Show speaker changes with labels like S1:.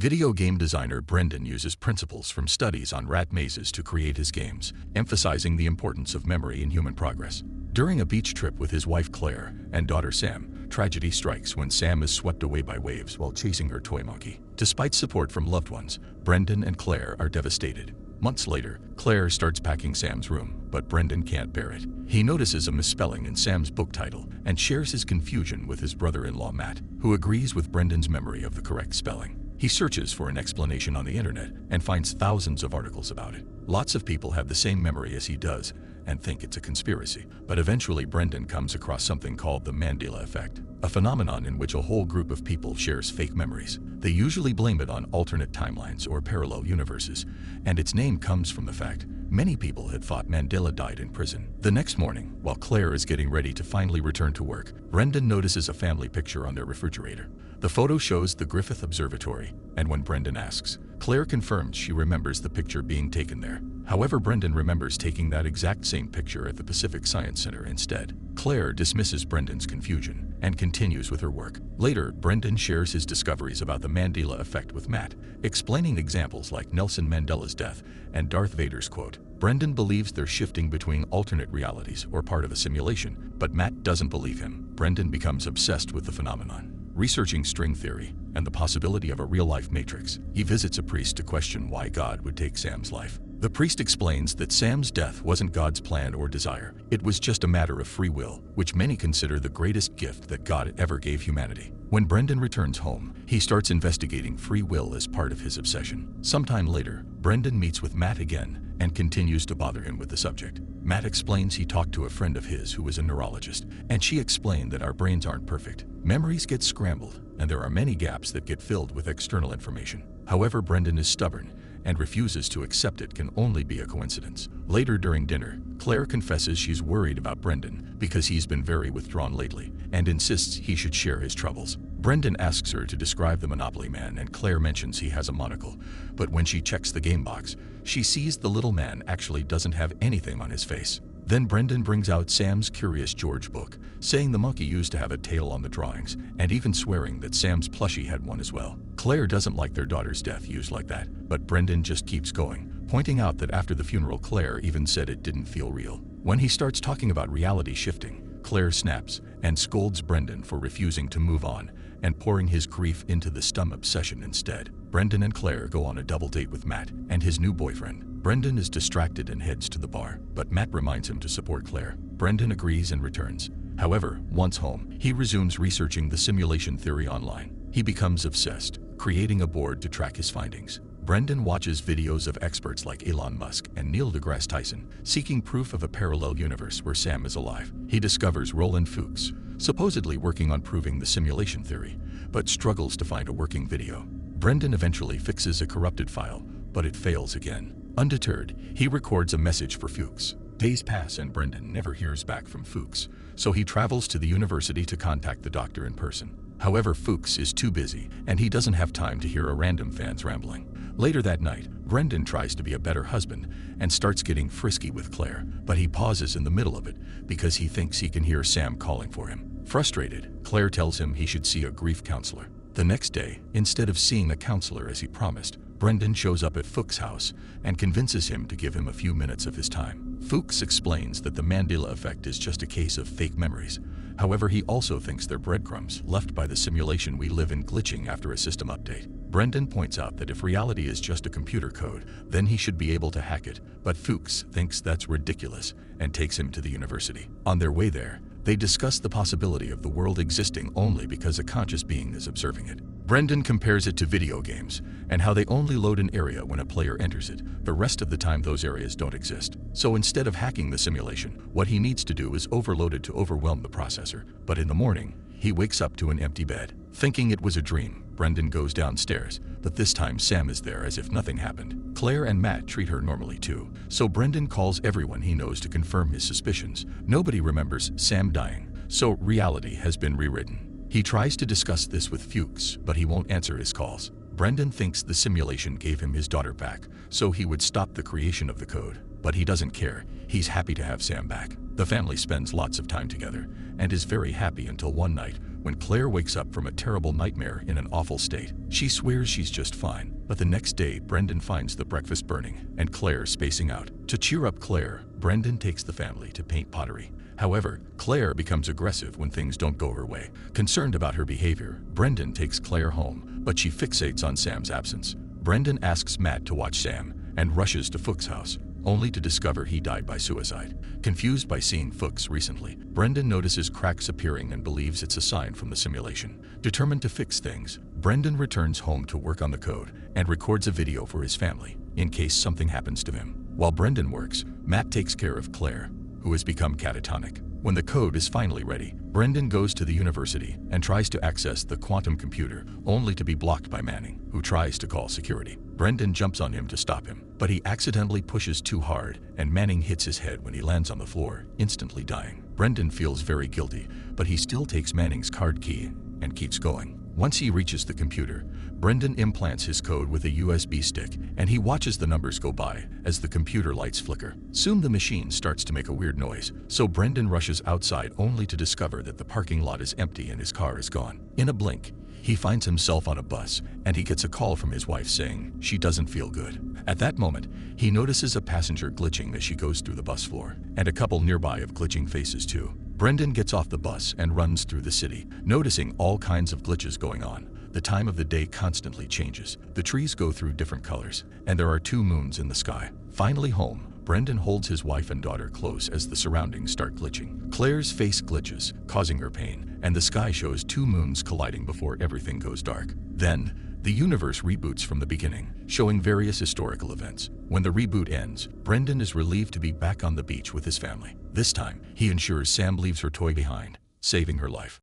S1: Video game designer Brendan uses principles from studies on rat mazes to create his games, emphasizing the importance of memory in human progress. During a beach trip with his wife Claire and daughter Sam, tragedy strikes when Sam is swept away by waves while chasing her toy monkey. Despite support from loved ones, Brendan and Claire are devastated. Months later, Claire starts packing Sam's room, but Brendan can't bear it. He notices a misspelling in Sam's book title and shares his confusion with his brother-in-law Matt, who agrees with Brendan's memory of the correct spelling. He searches for an explanation on the internet and finds thousands of articles about it. Lots of people have the same memory as he does and think it's a conspiracy, but eventually Brendan comes across something called the Mandela effect, a phenomenon in which a whole group of people shares fake memories. They usually blame it on alternate timelines or parallel universes, and its name comes from the fact many people had thought Mandela died in prison. The next morning, while Claire is getting ready to finally return to work, Brendan notices a family picture on their refrigerator. The photo shows the Griffith Observatory, and when Brendan asks, Claire confirms she remembers the picture being taken there. However, Brendan remembers taking that exact same picture at the Pacific Science Center instead. Claire dismisses Brendan's confusion and continues with her work. Later, Brendan shares his discoveries about the Mandela effect with Matt, explaining examples like Nelson Mandela's death and Darth Vader's quote. Brendan believes they're shifting between alternate realities or part of a simulation, but Matt doesn't believe him. Brendan becomes obsessed with the phenomenon, researching string theory and the possibility of a real-life matrix. He visits a priest to question why God would take Sam's life. The priest explains that Sam's death wasn't God's plan or desire. It was just a matter of free will, which many consider the greatest gift that God ever gave humanity. When Brendan returns home, he starts investigating free will as part of his obsession. Sometime later, Brendan meets with Matt again and continues to bother him with the subject. Matt explains he talked to a friend of his who was a neurologist, and she explained that our brains aren't perfect. Memories get scrambled, and there are many gaps that get filled with external information. However, Brendan is stubborn and refuses to accept it can only be a coincidence. Later during dinner, Claire confesses she's worried about Brendan because he's been very withdrawn lately and insists he should share his troubles. Brendan asks her to describe the Monopoly Man, and Claire mentions he has a monocle, but when she checks the game box, she sees the little man actually doesn't have anything on his face. Then Brendan brings out Sam's Curious George book, saying the monkey used to have a tail on the drawings, and even swearing that Sam's plushie had one as well. Claire doesn't like their daughter's death used like that, but Brendan just keeps going, pointing out that after the funeral Claire even said it didn't feel real. When he starts talking about reality shifting, Claire snaps and scolds Brendan for refusing to move on and pouring his grief into the STEM obsession instead. Brendan and Claire go on a double date with Matt and his new boyfriend. Brendan is distracted and heads to the bar, but Matt reminds him to support Claire. Brendan agrees and returns. However, once home, he resumes researching the simulation theory online. He becomes obsessed, creating a board to track his findings. Brendan watches videos of experts like Elon Musk and Neil deGrasse Tyson, seeking proof of a parallel universe where Sam is alive. He discovers Roland Fuchs, supposedly working on proving the simulation theory, but struggles to find a working video. Brendan eventually fixes a corrupted file, but it fails again. Undeterred, he records a message for Fuchs. Days pass and Brendan never hears back from Fuchs, so he travels to the university to contact the doctor in person. However, Fuchs is too busy, and he doesn't have time to hear a random fan's rambling. Later that night, Brendan tries to be a better husband and starts getting frisky with Claire, but he pauses in the middle of it because he thinks he can hear Sam calling for him. Frustrated, Claire tells him he should see a grief counselor. The next day, instead of seeing a counselor as he promised, Brendan shows up at Fuchs' house and convinces him to give him a few minutes of his time. Fuchs explains that the Mandela effect is just a case of fake memories. However, he also thinks they're breadcrumbs left by the simulation we live in glitching after a system update. Brendan points out that if reality is just a computer code, then he should be able to hack it, but Fuchs thinks that's ridiculous and takes him to the university. On their way there, they discuss the possibility of the world existing only because a conscious being is observing it. Brendan compares it to video games and how they only load an area when a player enters it. The rest of the time those areas don't exist. So instead of hacking the simulation, what he needs to do is overload it to overwhelm the processor. But in the morning, he wakes up to an empty bed. Thinking it was a dream, Brendan goes downstairs, but this time Sam is there as if nothing happened. Claire and Matt treat her normally too, so Brendan calls everyone he knows to confirm his suspicions. Nobody remembers Sam dying, so reality has been rewritten. He tries to discuss this with Fuchs, but he won't answer his calls. Brendan thinks the simulation gave him his daughter back, so he would stop the creation of the code. But he doesn't care. He's happy to have Sam back. The family spends lots of time together and is very happy until one night when Claire wakes up from a terrible nightmare in an awful state. She swears she's just fine, but the next day Brendan finds the breakfast burning and Claire spacing out. To cheer up Claire, Brendan takes the family to paint pottery. However, Claire becomes aggressive when things don't go her way. Concerned about her behavior, Brendan takes Claire home, but she fixates on Sam's absence. Brendan asks Matt to watch Sam and rushes to Fuchs' house, only to discover he died by suicide. Confused by seeing Fuchs recently, Brendan notices cracks appearing and believes it's a sign from the simulation. Determined to fix things, Brendan returns home to work on the code and records a video for his family, in case something happens to him. While Brendan works, Matt takes care of Claire, who has become catatonic. When the code is finally ready, Brendan goes to the university and tries to access the quantum computer, only to be blocked by Manning, who tries to call security. Brendan jumps on him to stop him, but he accidentally pushes too hard and Manning hits his head when he lands on the floor, instantly dying. Brendan feels very guilty, but he still takes Manning's card key and keeps going. Once he reaches the computer, Brendan implants his code with a USB stick and he watches the numbers go by as the computer lights flicker. Soon the machine starts to make a weird noise, so Brendan rushes outside only to discover that the parking lot is empty and his car is gone. In a blink, he finds himself on a bus and he gets a call from his wife saying she doesn't feel good. At that moment, he notices a passenger glitching as she goes through the bus floor, and a couple nearby of glitching faces too. Brendan gets off the bus and runs through the city, noticing all kinds of glitches going on. The time of the day constantly changes, the trees go through different colors, and there are 2 moons in the sky. Finally home, Brendan holds his wife and daughter close as the surroundings start glitching. Claire's face glitches, causing her pain, and the sky shows 2 moons colliding before everything goes dark. Then, the universe reboots from the beginning, showing various historical events. When the reboot ends, Brendan is relieved to be back on the beach with his family. This time, he ensures Sam leaves her toy behind, saving her life.